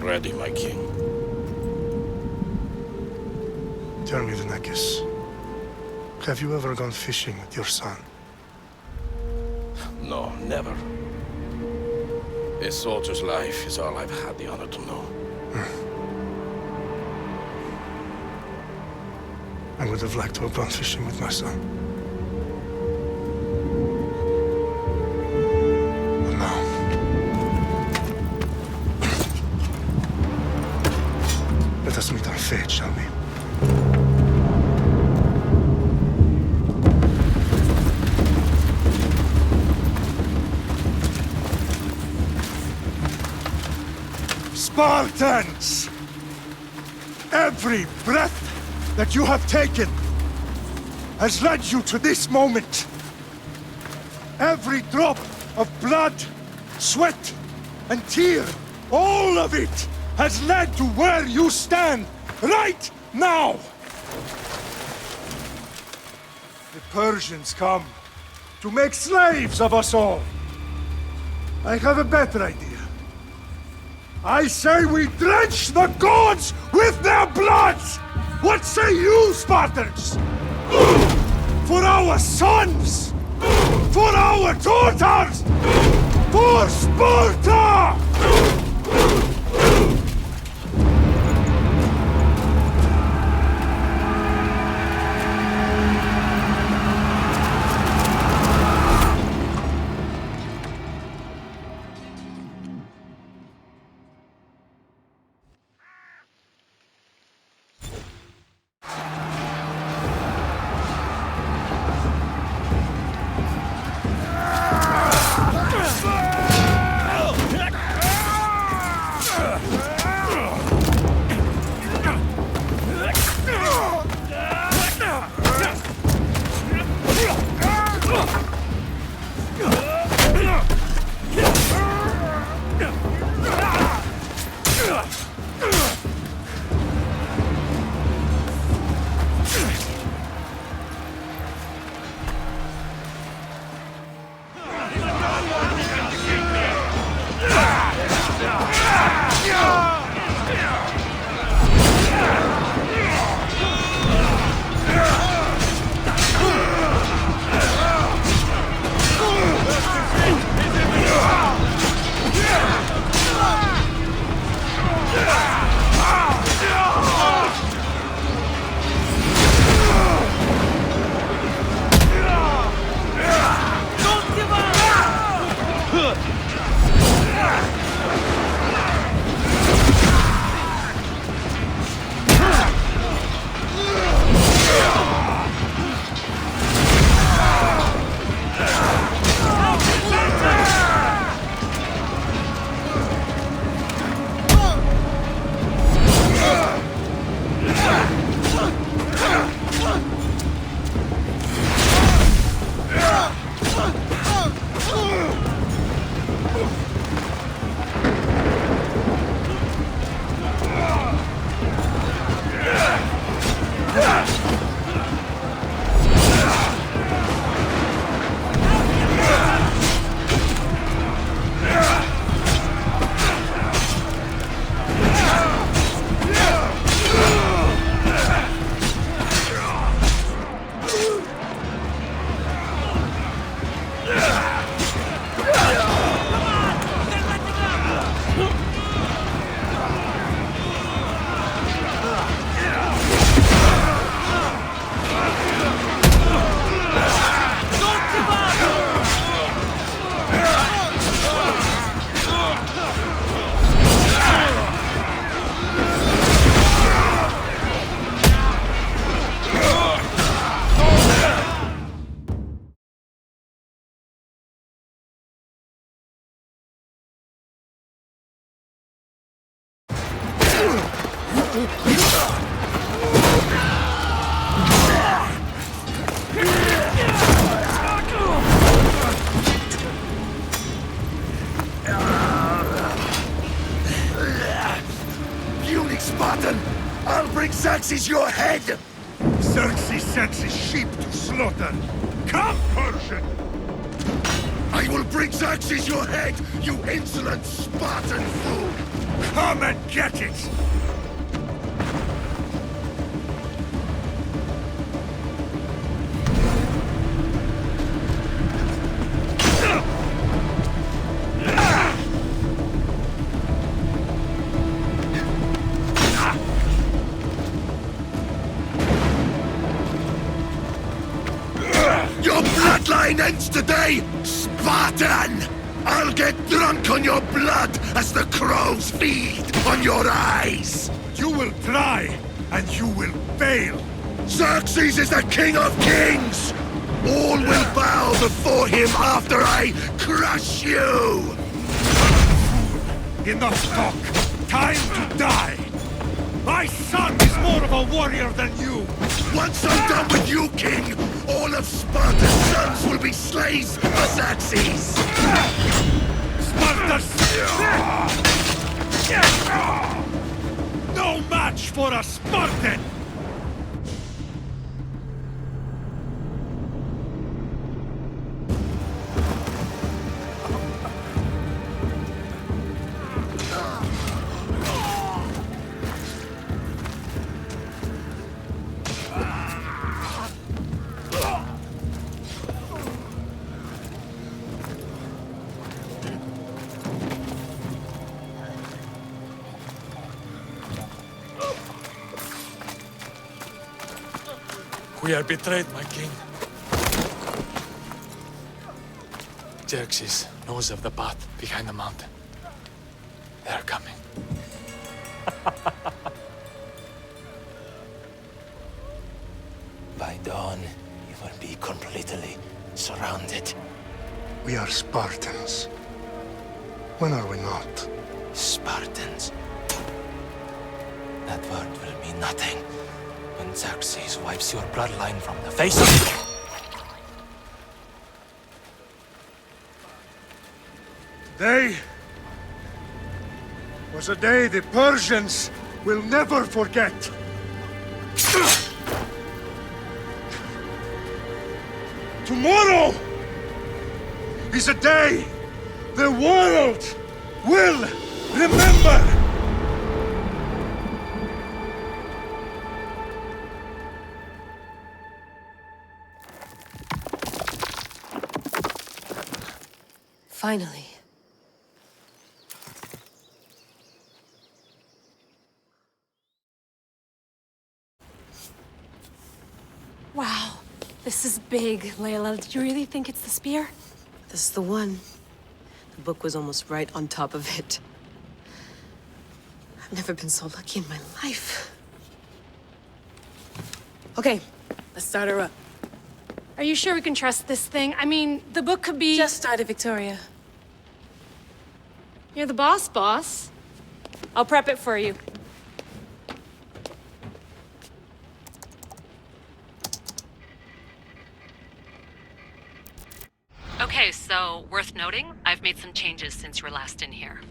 ready, my king. Tell me, Venekis, have you ever gone fishing with your son? No, never. A soldier's life is all I've had the honor to know. I would have liked to have gone fishing with my son. But now... let us meet our fate, shall we? Spartans! Every breath that you have taken has led you to this moment. Every drop of blood, sweat, and tear, all of it has led to where you stand right now. The Persians come to make slaves of us all. I have a better idea. I say we drench the gods with their blood! What say you, Spartans? For our sons! For our daughters! For Sparta! Spartan! I'll bring Xerxes your head! Xerxes sends his sheep to slaughter. Come, Persian! I will bring Xerxes your head, you insolent Spartan fool! Come and get it! Your bloodline ends today, Spartan! I'll get drunk on your blood as the crows feed on your eyes! You will try, and you will fail. Xerxes is the king of kings! All will bow before him after I crush you! Enough talk. Time to die. My son is more of a warrior than you. Once I'm done with you, king, all of Sparta's sons will be slaves for Xerxes! Sparta's... No match for a Spartan! We are betrayed, my king. Xerxes knows of the path behind the mountain. They are coming. By dawn, you will be completely surrounded. We are Spartans. When are we not? Spartans. That word will mean nothing when Xerxes wipes your bloodline from the face of... Today was a day the Persians will never forget. Tomorrow is a day the world will remember. Finally. Wow, this is big, Layla. Did you really think it's the spear? This is the one. The book was almost right on top of it. I've never been so lucky in my life. Okay, let's start her up. Are you sure we can trust this thing? I mean, the book could be... Just started, Victoria. You're the boss. I'll prep it for you. Okay, so worth noting, I've made some changes since you were last in here.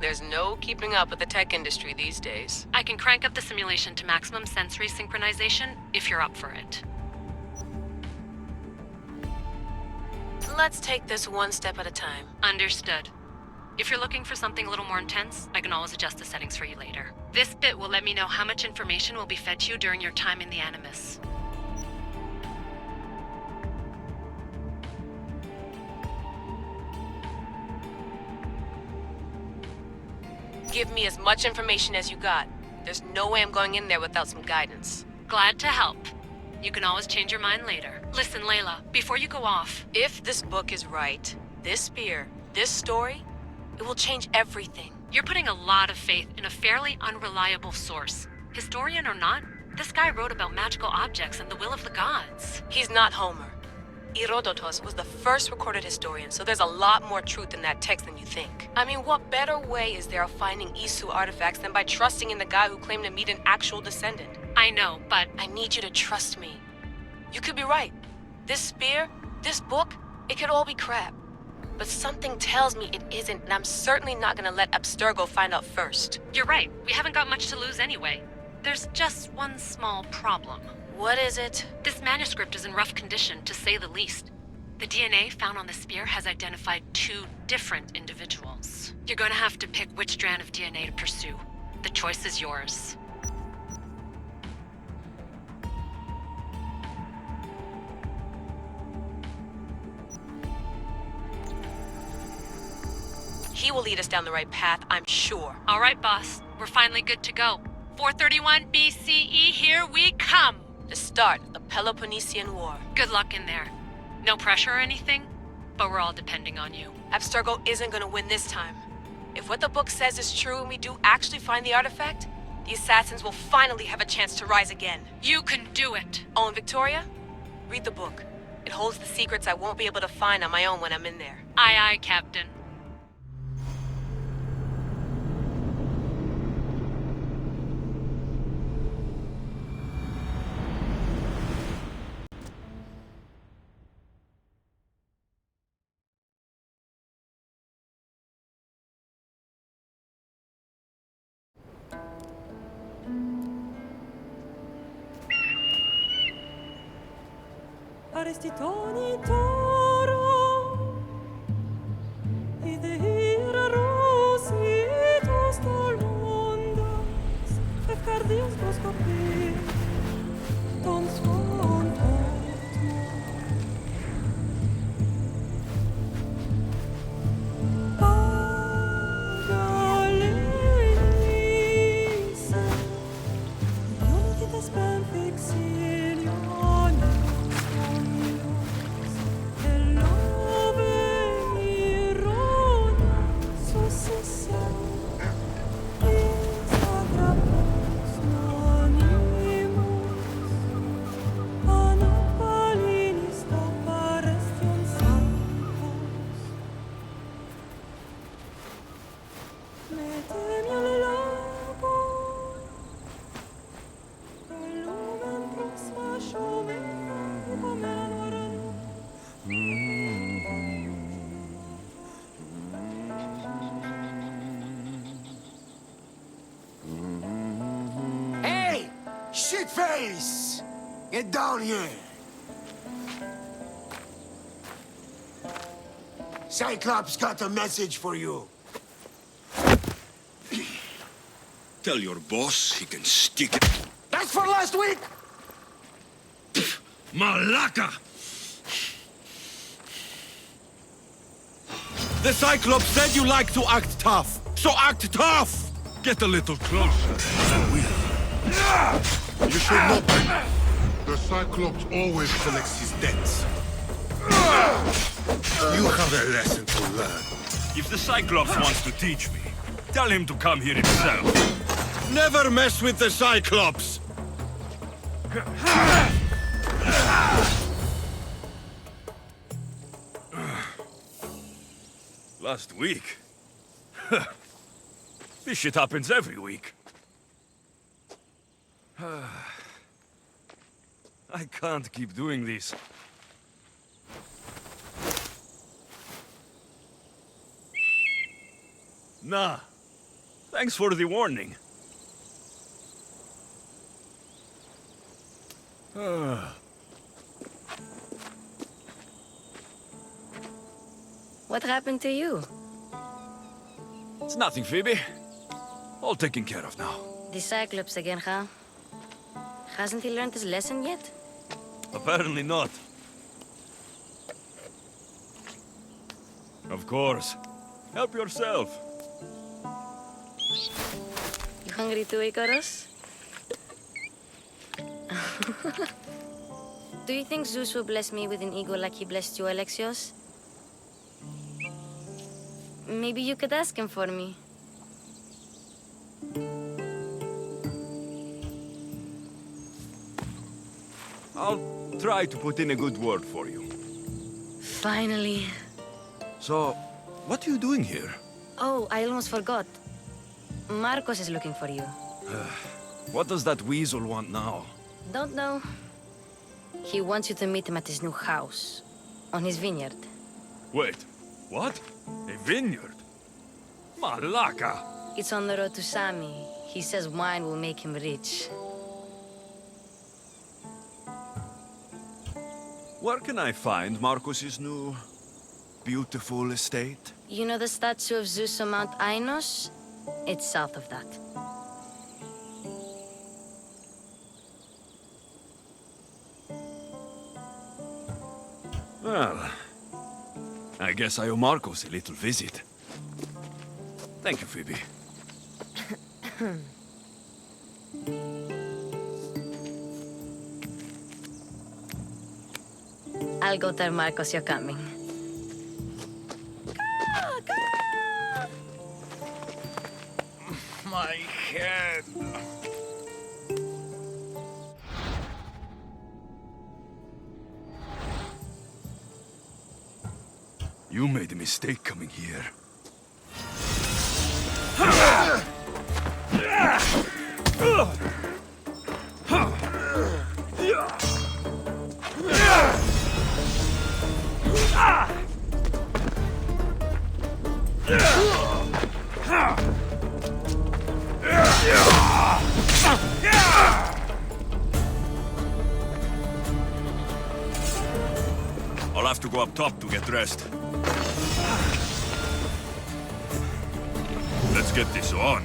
There's no keeping up with the tech industry these days. I can crank up the simulation to maximum sensory synchronization if you're up for it. Let's take this one step at a time. Understood. If you're looking for something a little more intense, I can always adjust the settings for you later. This bit will let me know how much information will be fed to you during your time in the Animus. Give me as much information as you got. There's no way I'm going in there without some guidance. Glad to help. You can always change your mind later. Listen, Layla, before you go off... If this book is right, this spear, this story, it will change everything. You're putting a lot of faith in a fairly unreliable source. Historian or not, this guy wrote about magical objects and the will of the gods. He's not Homer. Herodotus was the first recorded historian, so there's a lot more truth in that text than you think. I mean, what better way is there of finding Isu artifacts than by trusting in the guy who claimed to meet an actual descendant? I know, but... I need you to trust me. You could be right. This spear, this book, it could all be crap. But something tells me it isn't, and I'm certainly not gonna let Abstergo find out first. You're right. We haven't got much to lose anyway. There's just one small problem. What is it? This manuscript is in rough condition, to say the least. The DNA found on the spear has identified 2 different individuals. You're going to have to pick which strand of DNA to pursue. The choice is yours. He will lead us down the right path, I'm sure. All right, boss. We're finally good to go. 431 BCE, here we come! The start of the Peloponnesian War. Good luck in there. No pressure or anything, but we're all depending on you. Abstergo isn't gonna win this time. If what the book says is true and we do actually find the artifact, the assassins will finally have a chance to rise again. You can do it! Oh, and Victoria? Read the book. It holds the secrets I won't be able to find on my own when I'm in there. Aye, aye, Captain. Arestitoni toro, idehira rositos tolondas, efcardios broscopi, ton son Pagalenise, non che te spem fixilione. Hey! Shitface! Get down here! Cyclops got a message for you. Tell your boss he can stick it. That's for last week! Malaka! The Cyclops said you like to act tough, so act tough! Get a little closer. You should know better. The Cyclops always collects his debts. You have a lesson to learn. If the Cyclops wants to teach me, tell him to come here himself. Never mess with the Cyclops! Last week? This shit happens every week. I can't keep doing this. Nah. Thanks for the warning. What happened to you? It's nothing, Phoebe. All taken care of now. The Cyclops again, huh? Hasn't he learned his lesson yet? Apparently not. Of course. Help yourself. You hungry too, Icarus? Do you think Zeus will bless me with an ego like he blessed you, Alexios? Maybe you could ask him for me. I'll try to put in a good word for you. Finally. So, what are you doing here? Oh, I almost forgot. Marcos is looking for you. What does that weasel want now? Don't know. He wants you to meet him at his new house. On his vineyard. Wait, what? A vineyard? Malaka! It's on the road to Sami. He says wine will make him rich. Where can I find Marcos's new, beautiful estate? You know the statue of Zeus on Mount Ainos? It's south of that. Well, I guess I owe Marcos a little visit. Thank you, Phoebe. I'll go tell Marcos you're coming. My head. You made a mistake coming here. I'll have to go up top to get dressed. Let's get this on.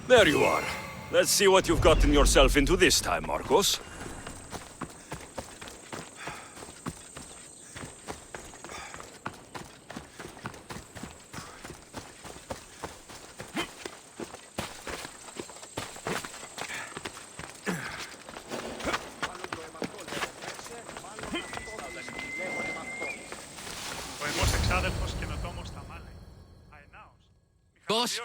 There you are. Let's see what you've gotten yourself into this time, Marcos. Boss,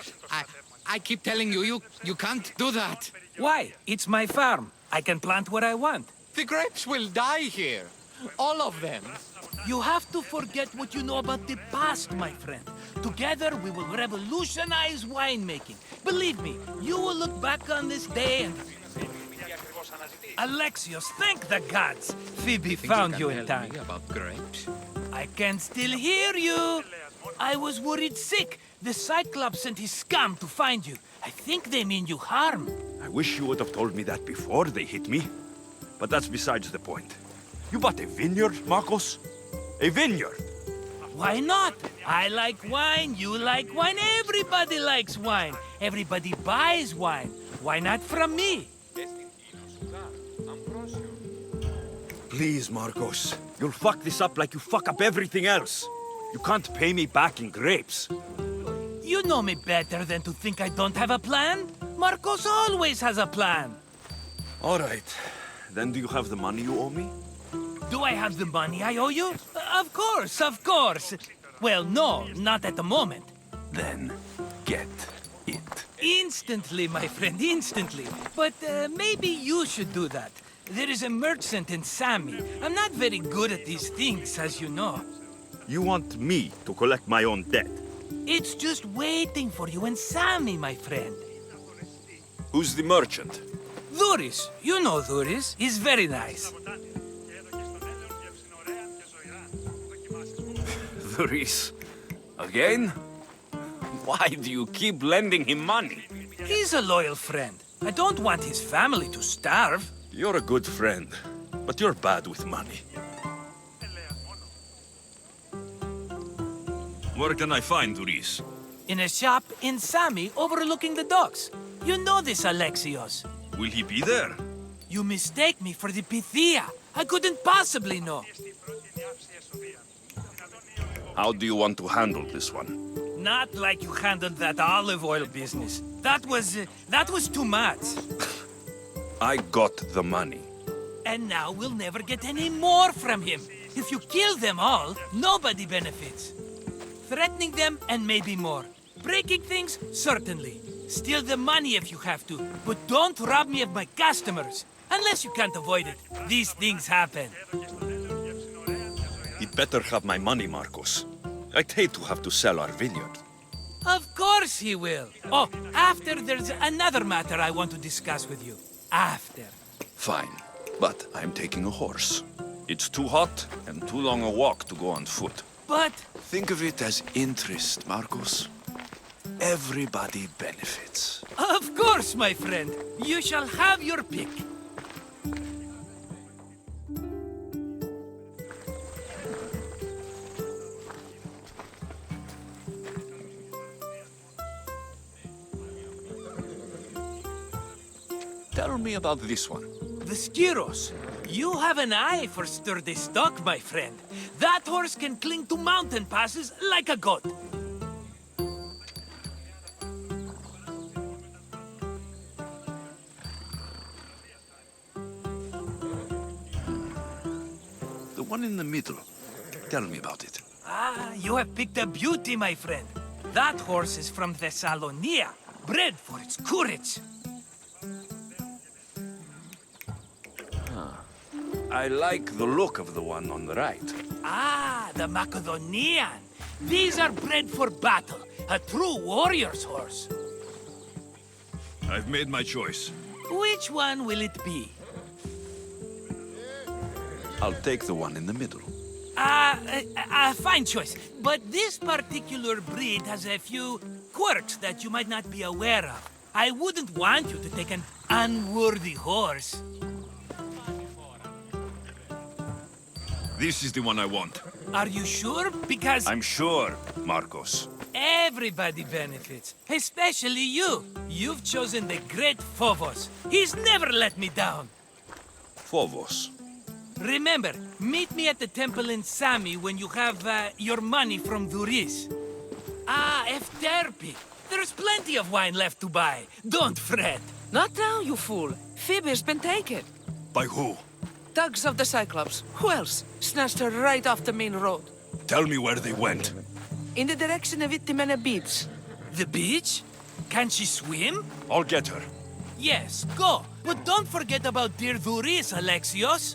I keep telling you, you can't do that. Why? It's my farm. I can plant what I want. The grapes will die here. All of them. You have to forget what you know about the past, my friend. Together, we will revolutionize winemaking. Believe me, you will look back on this day and... Alexios, thank the gods! Phoebe found you in time. About grapes? I can still hear you! I was worried sick. The Cyclops sent his scum to find you. I think they mean you harm. I wish you would have told me that before they hit me. But that's besides the point. You bought a vineyard, Marcos? A vineyard? Why not? I like wine, you like wine, everybody likes wine. Everybody buys wine. Why not from me? Please, Marcos. You'll fuck this up like you fuck up everything else. You can't pay me back in grapes. You know me better than to think I don't have a plan. Marcos always has a plan. All right. Then do you have the money you owe me? Do I have the money I owe you? Of course, of course. Well, no, not at the moment. Then get it. Instantly, my friend, instantly. But maybe you should do that. There is a merchant in Sami. I'm not very good at these things, as you know. You want me to collect my own debt? It's just waiting for you in Sami, my friend. Who's the merchant? Dhuris. You know Dhuris. He's very nice. Dhuris? Again? Why do you keep lending him money? He's a loyal friend. I don't want his family to starve. You're a good friend, but you're bad with money. Where can I find Dhuris? In a shop in Sami overlooking the docks. You know this, Alexios. Will he be there? You mistake me for the Pythia. I couldn't possibly know. How do you want to handle this one? Not like you handled that olive oil business. That was too much. I got the money. And now we'll never get any more from him. If you kill them all, nobody benefits. Threatening them, and maybe more. Breaking things, certainly. Steal the money if you have to, but don't rob me of my customers. Unless you can't avoid it. These things happen. He'd better have my money, Marcos. I'd hate to have to sell our vineyard. Of course he will. Oh, after there's another matter I want to discuss with you. After. Fine, but I'm taking a horse. It's too hot and too long a walk to go on foot. But... Think of it as interest, Marcos. Everybody benefits. Of course, my friend. You shall have your pick. Tell me about this one. The Skiros. You have an eye for sturdy stock, my friend. That horse can cling to mountain passes like a goat. The one in the middle. Tell me about it. Ah, you have picked a beauty, my friend. That horse is from Thessalonia, bred for its courage. I like the look of the one on the right. Ah, the Macedonian. These are bred for battle. A true warrior's horse. I've made my choice. Which one will it be? I'll take the one in the middle. Fine choice. But this particular breed has a few quirks that you might not be aware of. I wouldn't want you to take an unworthy horse. This is the one I want. Are you sure? Because... I'm sure, Marcos. Everybody benefits, especially you. You've chosen the great Phobos. He's never let me down. Phobos. Remember, meet me at the temple in Sami when you have your money from Dhuris. Ah, Efterpi. There's plenty of wine left to buy. Don't fret. Not now, you fool. Phoebe's been taken. By who? Thugs of the Cyclops. Who else? Snatched her right off the main road. Tell me where they went. In the direction of Itimena Beach. The beach? Can she swim? I'll get her. Yes, go. But don't forget about dear Dhuris, Alexios.